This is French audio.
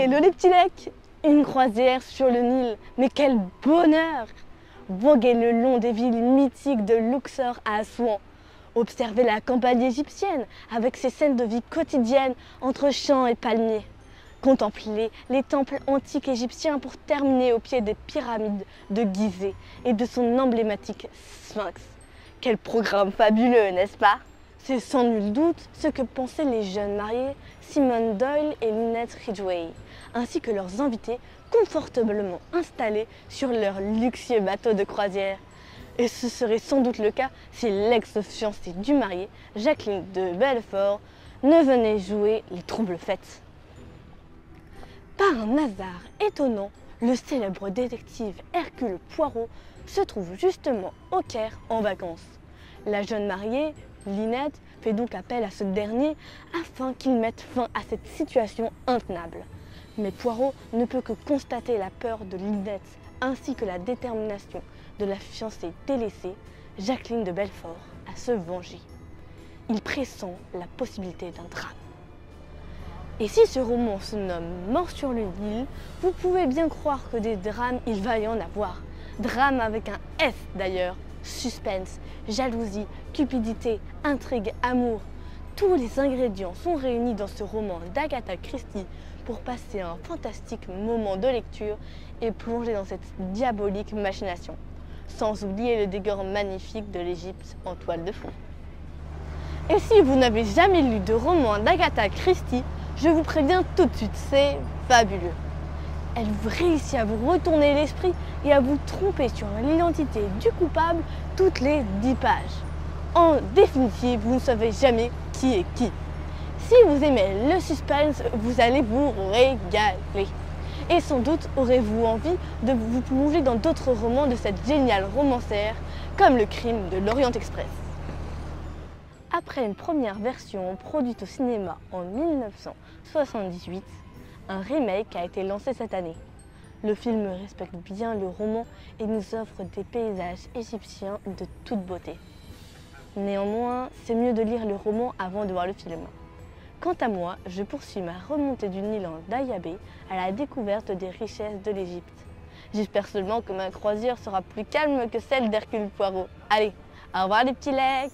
Hello les petits lecs! Une croisière sur le Nil, mais quel bonheur! Voguer le long des villes mythiques de Luxor à Assouan, observer la campagne égyptienne avec ses scènes de vie quotidienne entre champs et palmiers, contempler les temples antiques égyptiens pour terminer au pied des pyramides de Gizeh et de son emblématique Sphinx. Quel programme fabuleux, n'est-ce pas? C'est sans nul doute ce que pensaient les jeunes mariés Simone Doyle et Lynette Ridgway, ainsi que leurs invités confortablement installés sur leur luxueux bateau de croisière. Et ce serait sans doute le cas si l'ex-fiancée du marié, Jacqueline de Belfort, ne venait jouer les troubles-fêtes. Par un hasard étonnant, le célèbre détective Hercule Poirot se trouve justement au Caire en vacances. La jeune mariée, Lynette, fait donc appel à ce dernier afin qu'il mette fin à cette situation intenable. Mais Poirot ne peut que constater la peur de Lynette ainsi que la détermination de la fiancée délaissée, Jacqueline de Belfort, à se venger. Il pressent la possibilité d'un drame. Et si ce roman se nomme Mort sur le Nil, vous pouvez bien croire que des drames, il va y en avoir. Drame avec un S d'ailleurs. Suspense, jalousie, cupidité, intrigue, amour. Tous les ingrédients sont réunis dans ce roman d'Agatha Christie pour passer un fantastique moment de lecture et plonger dans cette diabolique machination. Sans oublier le décor magnifique de l'Égypte en toile de fond. Et si vous n'avez jamais lu de roman d'Agatha Christie, je vous préviens tout de suite, c'est fabuleux. Elle réussit à vous retourner l'esprit et à vous tromper sur l'identité du coupable toutes les 10 pages. En définitive, vous ne savez jamais qui est qui. Si vous aimez le suspense, vous allez vous régaler. Et sans doute aurez-vous envie de vous plonger dans d'autres romans de cette géniale romancière, comme Le Crime de l'Orient Express. Après une première version produite au cinéma en 1978, un remake a été lancé cette année. Le film respecte bien le roman et nous offre des paysages égyptiens de toute beauté. Néanmoins, c'est mieux de lire le roman avant de voir le film. Quant à moi, je poursuis ma remontée du Nil en Dayabé à la découverte des richesses de l'Égypte. J'espère seulement que ma croisière sera plus calme que celle d'Hercule Poirot. Allez, au revoir les petits lecs!